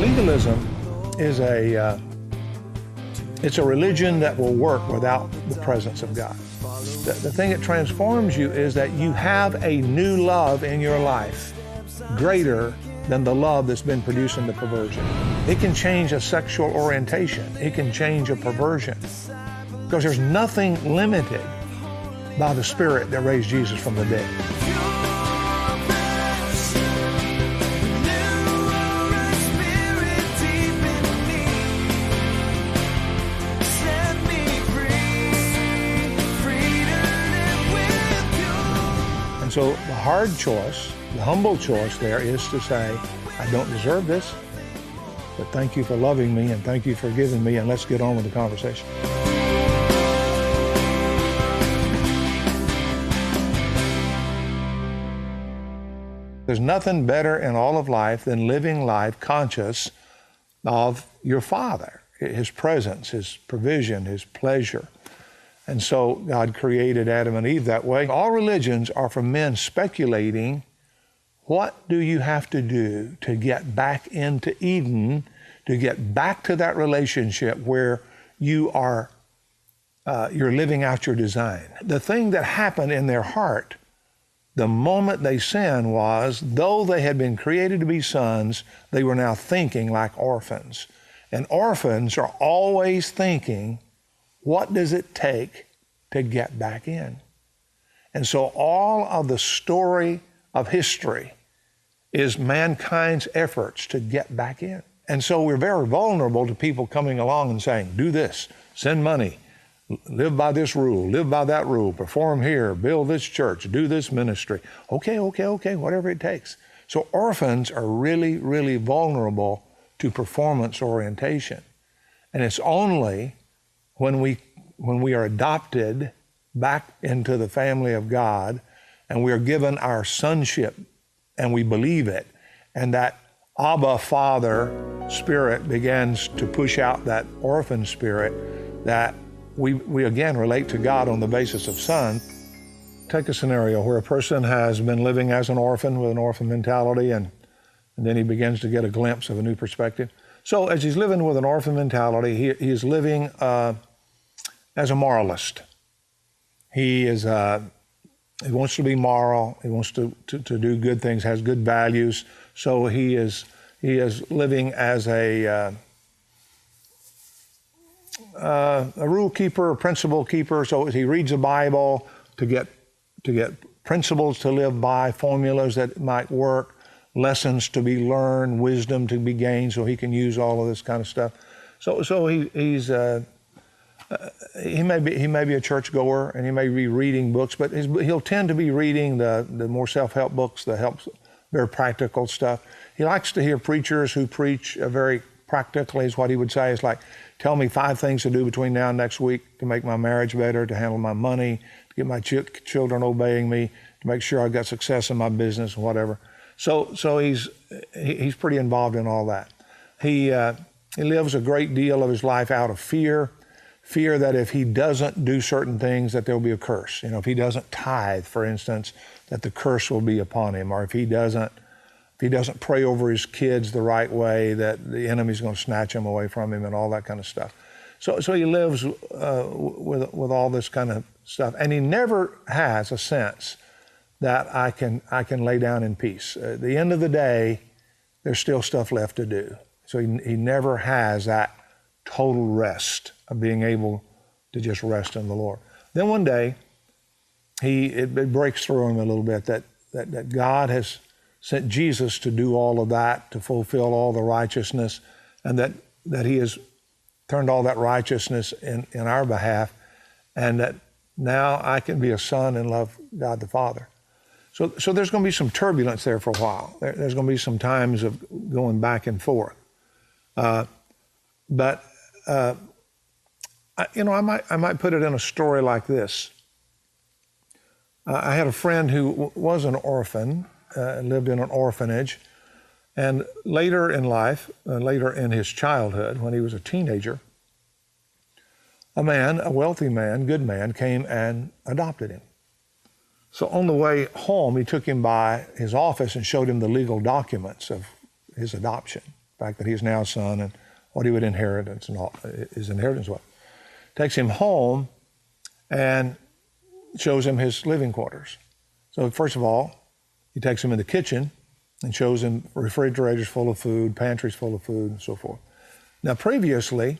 Legalism is it's a religion that will work without the presence of God. The thing that transforms you is that you have a new love in your life greater than the love that's been producing the perversion. It can change a sexual orientation. It can change a perversion. Because there's nothing limited by the Spirit that raised Jesus from the dead. And so the hard choice, the humble choice there is to say, I don't deserve this, but thank you for loving me and thank you for giving me, and let's get on with the conversation. There's nothing better in all of life than living life conscious of your Father, His presence, His provision, His pleasure. And so God created Adam and Eve that way. All religions are for men speculating, what do you have to do to get back into Eden, to get back to that relationship where you are, you're living out your design. The thing that happened in their heart the moment they sinned was, though they had been created to be sons, they were now thinking like orphans. And orphans are always thinking, what does it take to get back in? And so all of the story of history is mankind's efforts to get back in. And so we're very vulnerable to people coming along and saying, do this, send money, live by this rule, live by that rule, perform here, build this church, do this ministry. Okay, whatever it takes. So orphans are really, really vulnerable to performance orientation. And it's only when we are adopted back into the family of God and we are given our sonship and we believe it, and that Abba Father spirit begins to push out that orphan spirit, that we again relate to God on the basis of son. Take a scenario where a person has been living as an orphan with an orphan mentality, and then he begins to get a glimpse of a new perspective. So as he's living with an orphan mentality, he is living as a moralist. He wants to be moral. He wants to do good things, has good values. So he is living as a rule keeper, a principle keeper. So he reads the Bible to get principles to live by, formulas that might work, lessons to be learned, wisdom to be gained, so he can use all of this kind of stuff. So he may be a churchgoer and he may be reading books, but he'll tend to be reading the more self-help books, very practical stuff. He likes to hear preachers who preach very practically, is what he would say. It's like, tell me 5 things to do between now and next week to make my marriage better, to handle my money, to get my children obeying me, to make sure I've got success in my business, whatever. So he's pretty involved in all that. He lives a great deal of his life out of fear that if he doesn't do certain things, that there'll be a curse. If he doesn't tithe, for instance, that the curse will be upon him, or if he doesn't pray over his kids the right way, that the enemy's going to snatch them away from him, and all that kind of stuff. So he lives with all this kind of stuff, and he never has a sense that I can lay down in peace. At the end of the day, there's still stuff left to do. So he never has that total rest of being able to just rest in the Lord. Then one day, it breaks through him a little bit that God has sent Jesus to do all of that, to fulfill all the righteousness, and that he has turned all that righteousness in our behalf, and that now I can be a son and love God the Father. So there's going to be some turbulence there for a while. There's going to be some times of going back and forth. But I might put it in a story like this. I had a friend who was an orphan, lived in an orphanage, and later in life, later in his childhood, when he was a teenager, a wealthy man, good man, came and adopted him. So on the way home, he took him by his office and showed him the legal documents of his adoption, the fact that he's now a son and what he would inherit and all, his inheritance was. Takes him home and shows him his living quarters. So first of all, he takes him in the kitchen and shows him refrigerators full of food, pantries full of food, and so forth. Now previously,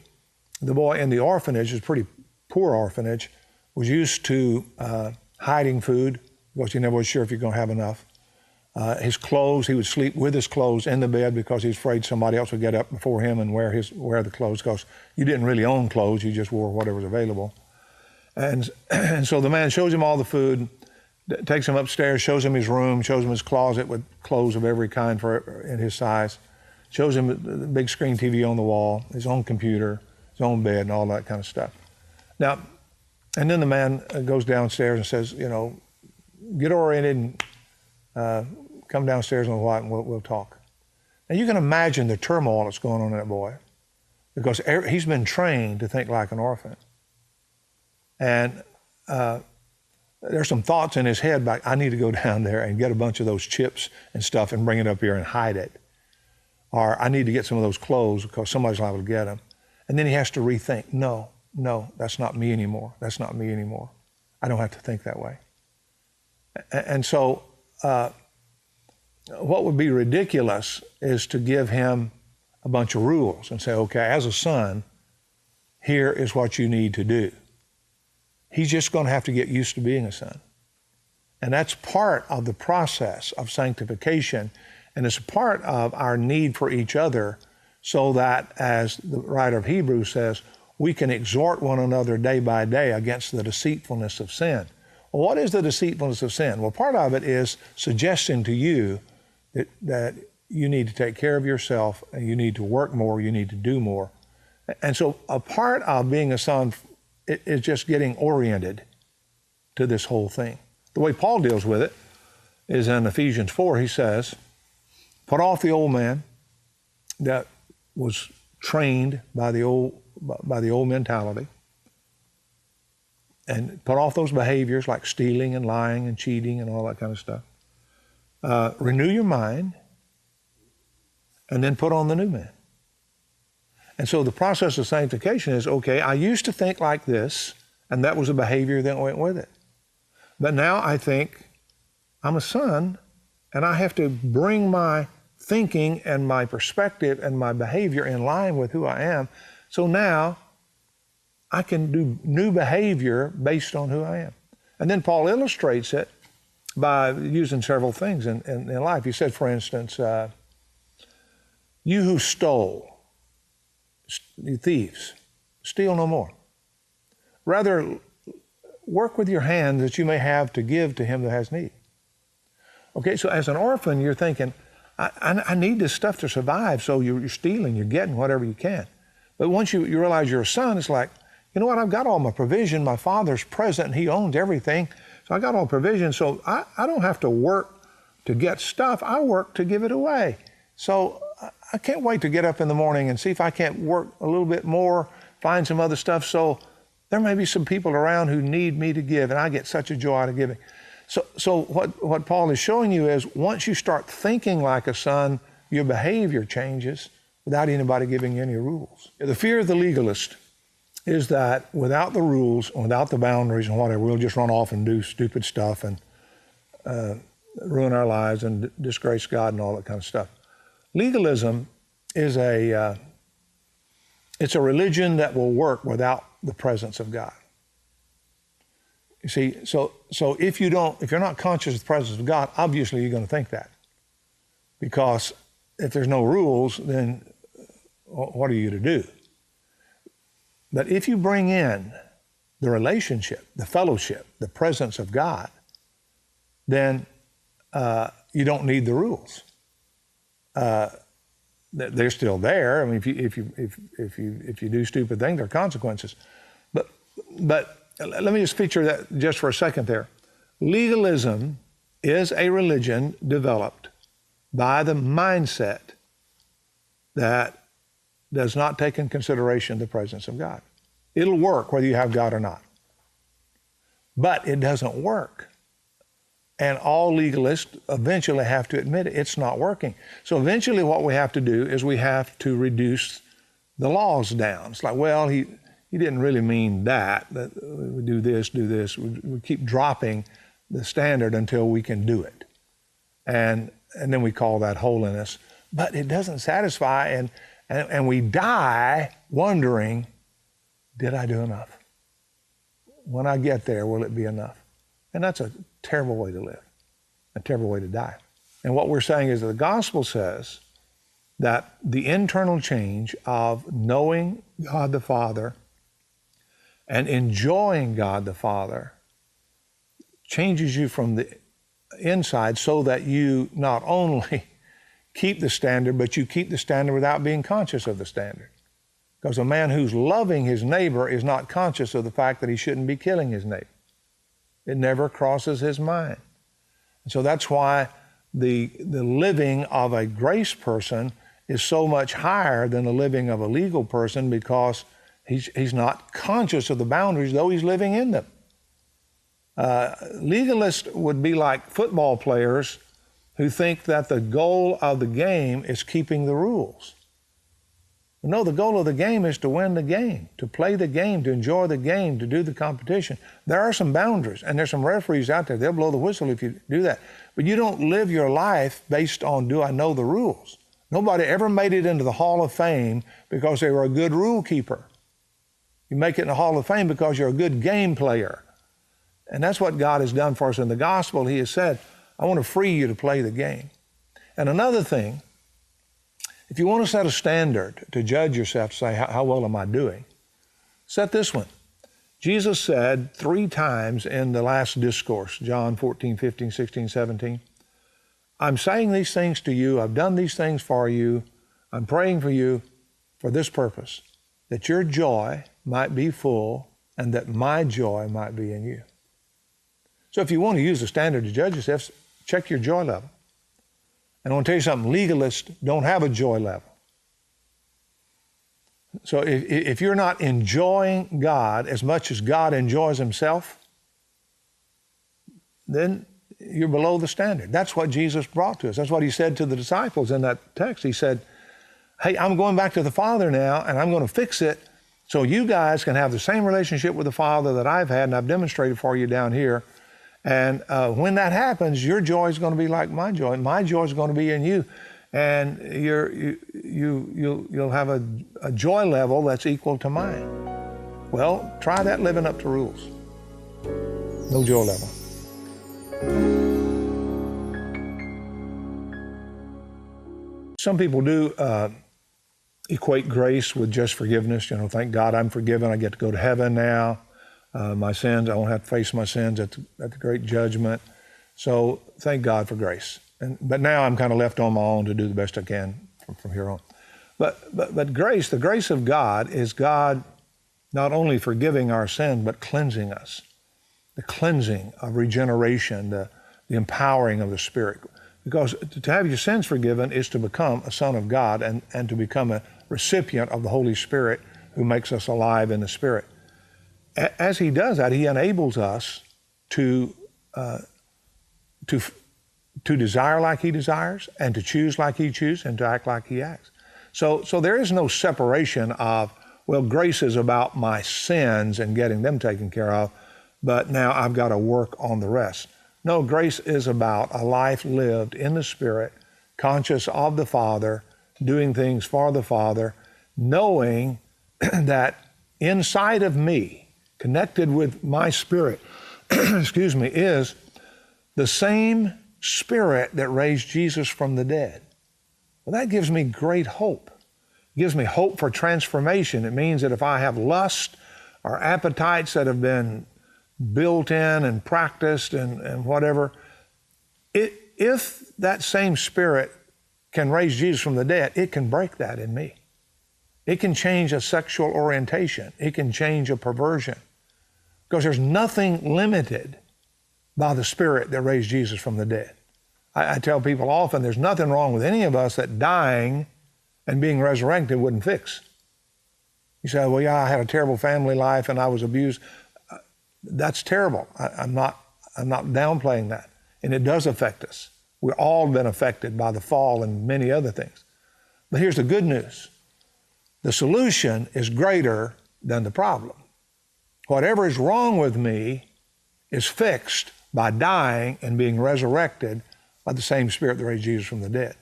the boy in the orphanage, is a pretty poor orphanage, was used to hiding food because he never was sure if you're going to have enough. His clothes, he would sleep with his clothes in the bed because he was afraid somebody else would get up before him and wear the clothes, because you didn't really own clothes, you just wore whatever was available. And so the man shows him all the food, takes him upstairs, shows him his room, shows him his closet with clothes of every kind in his size, shows him the big screen TV on the wall, his own computer, his own bed, and all that kind of stuff. Now, and then the man goes downstairs and says, get oriented and come downstairs and we'll talk. Now you can imagine the turmoil that's going on in that boy, because he's been trained to think like an orphan. And there's some thoughts in his head like, I need to go down there and get a bunch of those chips and stuff and bring it up here and hide it. Or I need to get some of those clothes because somebody's liable to get them. And then he has to rethink, no, that's not me anymore. That's not me anymore. I don't have to think that way. And so what would be ridiculous is to give him a bunch of rules and say, okay, as a son, here is what you need to do. He's just going to have to get used to being a son. And that's part of the process of sanctification, and it's a part of our need for each other, so that, as the writer of Hebrews says, we can exhort one another day by day against the deceitfulness of sin. Well, what is the deceitfulness of sin? Well, part of it is suggesting to you that you need to take care of yourself, and you need to work more, you need to do more. And so a part of being a son is just getting oriented to this whole thing. The way Paul deals with it is in Ephesians 4, he says, put off the old man that was trained by the old mentality, and put off those behaviors like stealing and lying and cheating and all that kind of stuff. Renew your mind, and then put on the new man. And so the process of sanctification is, okay, I used to think like this, and that was a behavior that went with it. But now I think I'm a son, and I have to bring my thinking and my perspective and my behavior in line with who I am. So now I can do new behavior based on who I am. And then Paul illustrates it by using several things in life. He said, for instance, you who stole, you thieves, steal no more. Rather, work with your hands that you may have to give to him that has need. Okay, so as an orphan, you're thinking, I need this stuff to survive, so you're stealing, you're getting whatever you can. But once you realize you're a son, it's like, you know what, I've got all my provision, my father's present, and he owns everything, so I got all provision, so I don't have to work to get stuff, I work to give it away. So I can't wait to get up in the morning and see if I can't work a little bit more, find some other stuff, so there may be some people around who need me to give, and I get such a joy out of giving. So what Paul is showing you is, once you start thinking like a son, your behavior changes without anybody giving you any rules. The fear of the legalist is that without the rules, without the boundaries and whatever, we'll just run off and do stupid stuff and ruin our lives and disgrace God and all that kind of stuff. Legalism is it's a religion that will work without the presence of God. You see, so if you're not conscious of the presence of God, obviously you're going to think that. Because if there's no rules, then what are you to do? But if you bring in the relationship, the fellowship, the presence of God, then you don't need the rules. They're still there. I mean, if you do stupid things, there are consequences. But let me just feature that just for a second there. Legalism is a religion developed by the mindset that does not take in consideration the presence of God. It'll work whether you have God or not. But it doesn't work And all legalists eventually have to admit it. It's not working. So eventually what we have to do is we have to reduce the laws down. It's like, well, he didn't really mean that we do this. We keep dropping the standard until we can do it. And then we call that holiness. But it doesn't satisfy, and we die wondering, did I do enough? When I get there, will it be enough? And that's a terrible way to live, a terrible way to die. And what we're saying is that the gospel says that the internal change of knowing God the Father and enjoying God the Father changes you from the inside so that you not only keep the standard, but you keep the standard without being conscious of the standard. Because a man who's loving his neighbor is not conscious of the fact that he shouldn't be killing his neighbor. It never crosses his mind. And so that's why the living of a grace person is so much higher than the living of a legal person, because he's not conscious of the boundaries, though he's living in them. Legalists would be like football players who think that the goal of the game is keeping the rules. No, the goal of the game is to win the game, to play the game, to enjoy the game, to do the competition. There are some boundaries, and there's some referees out there. They'll blow the whistle if you do that. But you don't live your life based on, do I know the rules? Nobody ever made it into the Hall of Fame because they were a good rule keeper. You make it in the Hall of Fame because you're a good game player. And that's what God has done for us in the gospel. He has said, I want to free you to play the game. And another thing, if you want to set a standard to judge yourself, to say, how well am I doing? Set this one. Jesus said 3 times in the last discourse, John 14, 15, 16, 17, I'm saying these things to you, I've done these things for you, I'm praying for you for this purpose, that your joy might be full and that my joy might be in you. So if you want to use the standard to judge yourself, check your joy level. And I want to tell you something, legalists don't have a joy level. So if you're not enjoying God as much as God enjoys himself, then you're below the standard. That's what Jesus brought to us. That's what he said to the disciples in that text. He said, hey, I'm going back to the Father now, and I'm going to fix it so you guys can have the same relationship with the Father that I've had and I've demonstrated for you down here. And when that happens, your joy is going to be like my joy. My joy is going to be in you. And you'll have a joy level that's equal to mine. Well, try that living up to rules. No joy level. Some people do equate grace with just forgiveness. You know, thank God I'm forgiven. I get to go to heaven now. My sins, I won't have to face my sins at the great judgment. So thank God for grace. But now I'm kind of left on my own to do the best I can from here on. But grace, the grace of God is God not only forgiving our sin, but cleansing us. The cleansing of regeneration, the empowering of the Spirit. Because to have your sins forgiven is to become a son of God and to become a recipient of the Holy Spirit who makes us alive in the Spirit. As he does that, he enables us to desire like he desires, and to choose like he chooses, and to act like he acts. So there is no separation of, well, grace is about my sins and getting them taken care of, but now I've got to work on the rest. No, grace is about a life lived in the Spirit, conscious of the Father, doing things for the Father, knowing that inside of me, connected with my spirit, excuse me, is the same Spirit that raised Jesus from the dead. Well, that gives me great hope. It gives me hope for transformation. It means that if I have lust or appetites that have been built in and practiced and whatever, if that same Spirit can raise Jesus from the dead, it can break that in me. It can change a sexual orientation. It can change a perversion. Because there's nothing limited by the Spirit that raised Jesus from the dead. I tell people often there's nothing wrong with any of us that dying and being resurrected wouldn't fix. You say, well, yeah, I had a terrible family life and I was abused. That's terrible. I'm not downplaying that. And it does affect us. We've all been affected by the fall and many other things. But here's the good news. The solution is greater than the problem. Whatever is wrong with me is fixed by dying and being resurrected by the same Spirit that raised Jesus from the dead.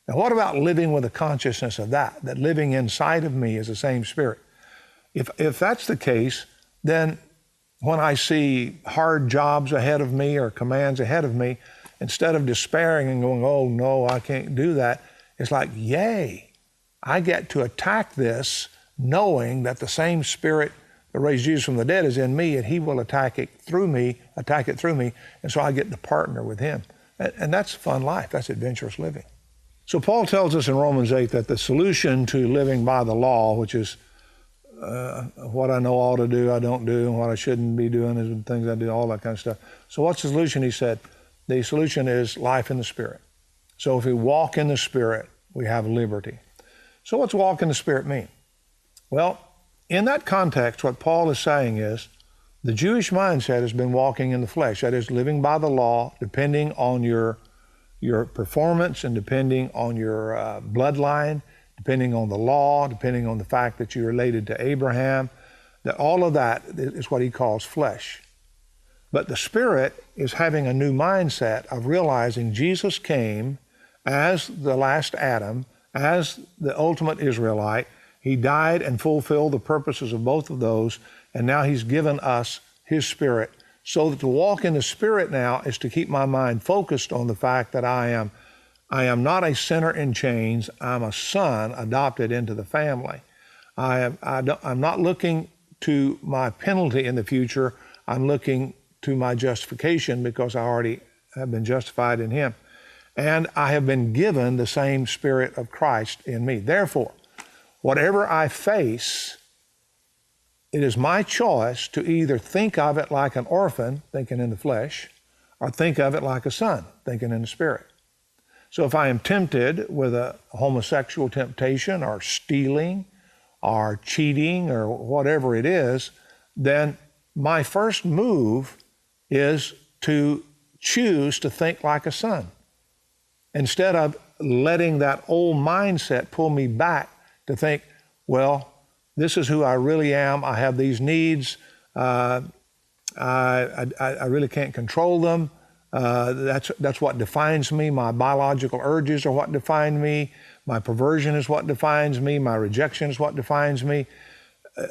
Now, what about living with a consciousness of that living inside of me is the same Spirit? If that's the case, then when I see hard jobs ahead of me or commands ahead of me, instead of despairing and going, oh no, I can't do that, it's like, yay, I get to attack this knowing that the same Spirit that raised Jesus from the dead is in me, and he will attack it through me, and so I get to partner with him. And that's fun life. That's adventurous living. So Paul tells us in Romans 8 that the solution to living by the law, which is what I know all to do, I don't do, and what I shouldn't be doing is things I do, all that kind of stuff. So what's the solution? He said, the solution is life in the Spirit. So if we walk in the Spirit, we have liberty. So what's walk in the Spirit mean? Well, in that context, what Paul is saying is the Jewish mindset has been walking in the flesh. That is, living by the law, depending on your performance and depending on your bloodline, depending on the law, depending on the fact that you're related to Abraham, that all of that is what he calls flesh. But the Spirit is having a new mindset of realizing Jesus came as the last Adam, as the ultimate Israelite. He died and fulfilled the purposes of both of those, and now he's given us his Spirit. So that to walk in the Spirit now is to keep my mind focused on the fact that I am not a sinner in chains. I'm a son adopted into the family. I'm not looking to my penalty in the future. I'm looking to my justification because I already have been justified in him. And I have been given the same Spirit of Christ in me. Therefore, whatever I face, it is my choice to either think of it like an orphan, thinking in the flesh, or think of it like a son, thinking in the Spirit. So if I am tempted with a homosexual temptation or stealing or cheating or whatever it is, then my first move is to choose to think like a son instead of letting that old mindset pull me back to think, well, this is who I really am. I have these needs. I really can't control them. That's what defines me. My biological urges are what define me. My perversion is what defines me. My rejection is what defines me.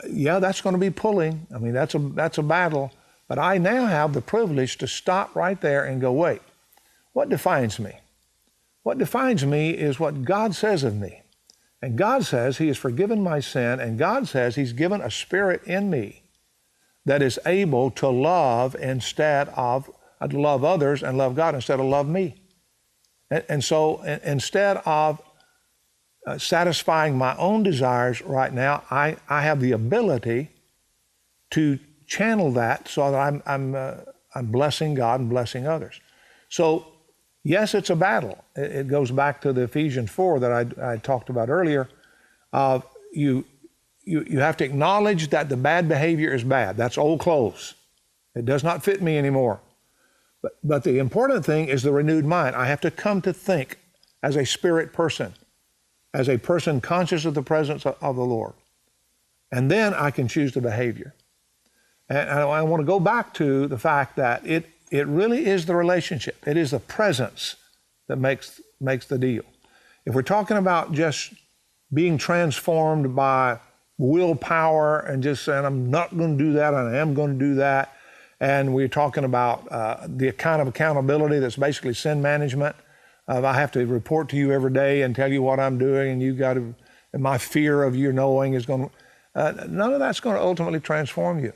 Yeah, that's going to be pulling. I mean, that's a battle. But I now have the privilege to stop right there and go, wait, what defines me? What defines me is what God says of me. And God says he has forgiven my sin, and God says he's given a Spirit in me that is able to love love others and love God instead of love me. And so instead of satisfying my own desires right now, I have the ability to channel that so that I'm blessing God and blessing others. So yes, it's a battle. It goes back to the Ephesians 4 that I talked about earlier. You have to acknowledge that the bad behavior is bad. That's old clothes. It does not fit me anymore. But the important thing is the renewed mind. I have to come to think as a spirit person, as a person conscious of the presence of the Lord. And then I can choose the behavior. And I want to go back to the fact that it really is the relationship. It is the presence that makes the deal. If we're talking about just being transformed by willpower and just saying, I'm not going to do that, and I am going to do that, and we're talking about the kind of accountability that's basically sin management. I have to report to you every day and tell you what I'm doing, and you got to, and my fear of you knowing is going to, none of that's going to ultimately transform you.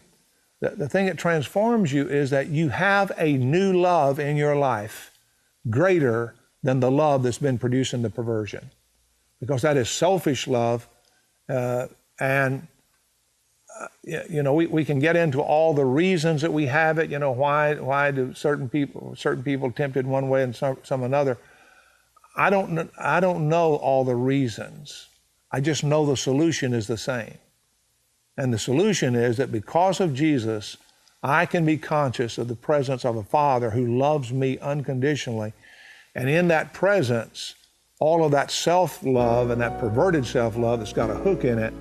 The thing that transforms you is that you have a new love in your life greater than the love that's been producing the perversion. Because that is selfish love. We can get into all the reasons that we have it. Why do certain people tempted one way and some another? I don't know all the reasons. I just know the solution is the same. And the solution is that because of Jesus, I can be conscious of the presence of a Father who loves me unconditionally. And in that presence, all of that self-love and that perverted self-love that's got a hook in it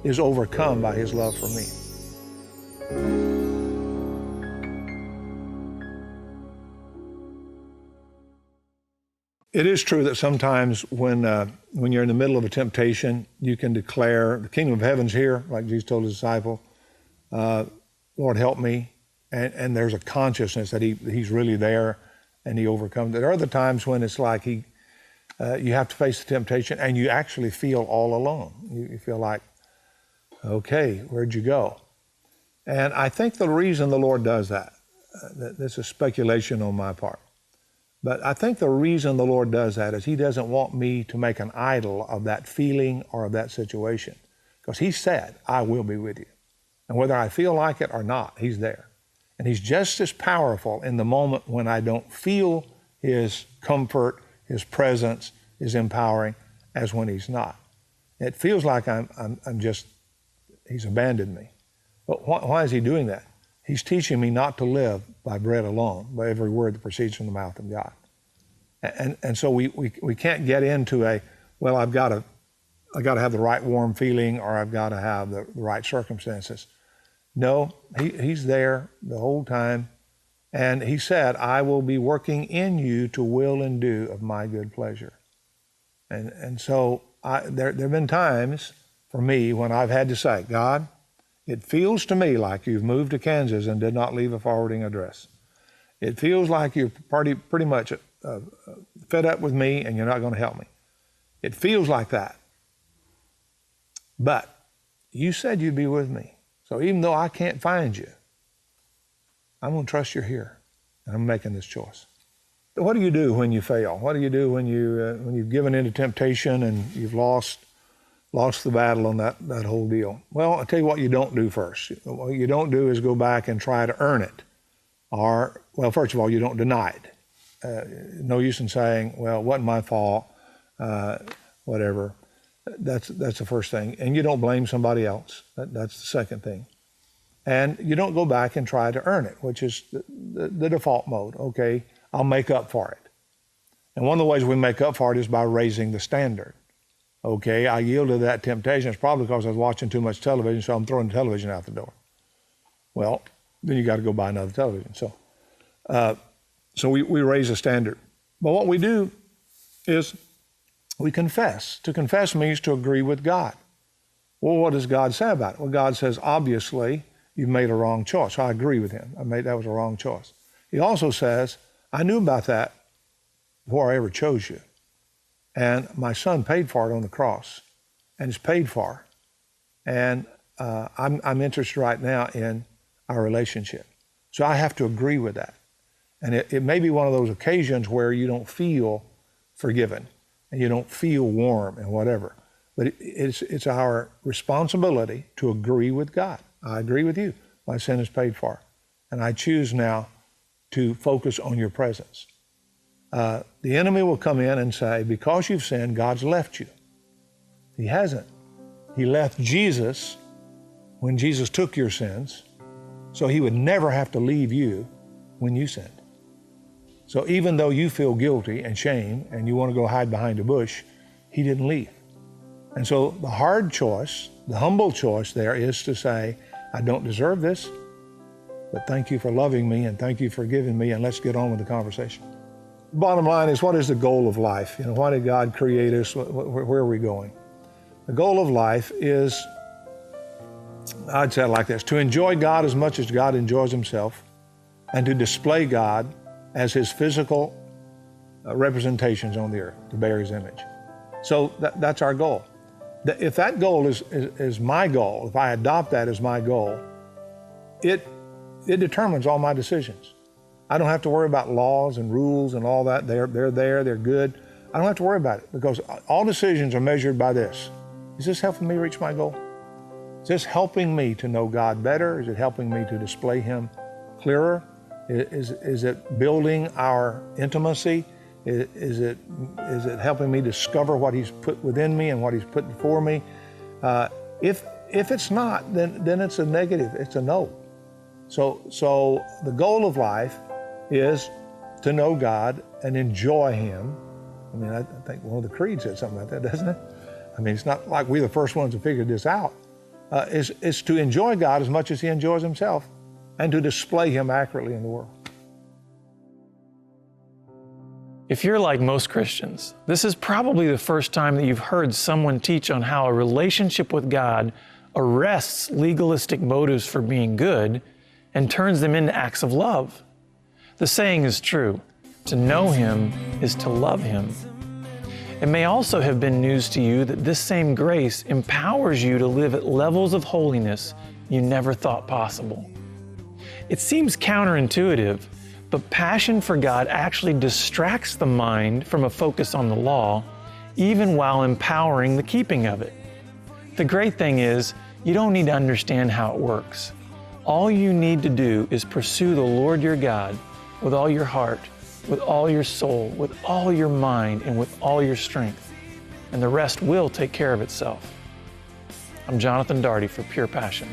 is overcome by his love for me. It is true that sometimes when you're in the middle of a temptation, you can declare, the kingdom of heaven's here, like Jesus told his disciple, Lord, help me. And there's a consciousness that he's really there and he overcomes. There are other times when it's like you have to face the temptation and you actually feel all alone. You feel like, okay, where'd you go? And I think the reason the Lord does that, this is speculation on my part, but I think the reason the Lord does that is he doesn't want me to make an idol of that feeling or of that situation. Because he said, I will be with you. And whether I feel like it or not, he's there. And he's just as powerful in the moment when I don't feel his comfort, his presence, his empowering, as when he's not. It feels like he's abandoned me. But why is he doing that? He's teaching me not to live by bread alone, by every word that proceeds from the mouth of God. And so we can't get into I've got to have the right warm feeling or I've got to have the right circumstances. No, he's there the whole time. And he said, I will be working in you to will and do of my good pleasure. And so there have been times for me when I've had to say, God, it feels to me like you've moved to Kansas and did not leave a forwarding address. It feels like you're pretty much fed up with me and you're not going to help me. It feels like that. But you said you'd be with me. So even though I can't find you, I'm going to trust you're here. And I'm making this choice. But what do you do when you fail? What do you do when you've given into temptation and you've lost the battle on that whole deal? Well, I'll tell you what you don't do first. What you don't do is go back and try to earn it. First of all, you don't deny it. No use in saying, well, it wasn't my fault, whatever. That's the first thing. And you don't blame somebody else. That's the second thing. And you don't go back and try to earn it, which is the default mode. Okay, I'll make up for it. And one of the ways we make up for it is by raising the standard. Okay, I yielded to that temptation. It's probably because I was watching too much television, so I'm throwing the television out the door. Well, then you got to go buy another television. So we raise the standard. But what we do is we confess. To confess means to agree with God. Well, what does God say about it? Well, God says, obviously, you've made a wrong choice. I agree with him. That was a wrong choice. He also says, I knew about that before I ever chose you. And my son paid for it on the cross. And it's paid for. And I'm interested right now in our relationship. So I have to agree with that. And it may be one of those occasions where you don't feel forgiven and you don't feel warm and whatever. But it's our responsibility to agree with God. I agree with you. My sin is paid for. And I choose now to focus on your presence. The enemy will come in and say, because you've sinned, God's left you. He hasn't. He left Jesus when Jesus took your sins, so he would never have to leave you when you sinned. So even though you feel guilty and shame and you want to go hide behind a bush, he didn't leave. And so the hard choice, the humble choice there is to say, I don't deserve this, but thank you for loving me and thank you for giving me, and let's get on with the conversation. Bottom line is, what is the goal of life? Why did God create us? Where are we going? The goal of life is, I'd say it like this, to enjoy God as much as God enjoys himself and to display God as his physical representations on the earth, to bear his image. So that's our goal. If that goal is my goal, if I adopt that as my goal, it determines all my decisions. I don't have to worry about laws and rules and all that. They're there, they're good. I don't have to worry about it because all decisions are measured by this. Is this helping me reach my goal? Is this helping me to know God better? Is it helping me to display him clearer? Is it building our intimacy? Is it helping me discover what he's put within me and what he's put before me? If it's not, then it's a negative, it's a no. So the goal of life is to know God and enjoy Him. I mean, I think one of the creeds said something like that, doesn't it? I mean, it's not like we're the first ones to figure this out. Is to enjoy God as much as He enjoys Himself and to display Him accurately in the world. If you're like most Christians, this is probably the first time that you've heard someone teach on how a relationship with God arrests legalistic motives for being good and turns them into acts of love. The saying is true: to know Him is to love Him. It may also have been news to you that this same grace empowers you to live at levels of holiness you never thought possible. It seems counterintuitive, but passion for God actually distracts the mind from a focus on the law, even while empowering the keeping of it. The great thing is, you don't need to understand how it works. All you need to do is pursue the Lord your God with all your heart, with all your soul, with all your mind, and with all your strength, and the rest will take care of itself. I'm Jonathan Daugherty for Pure Passion.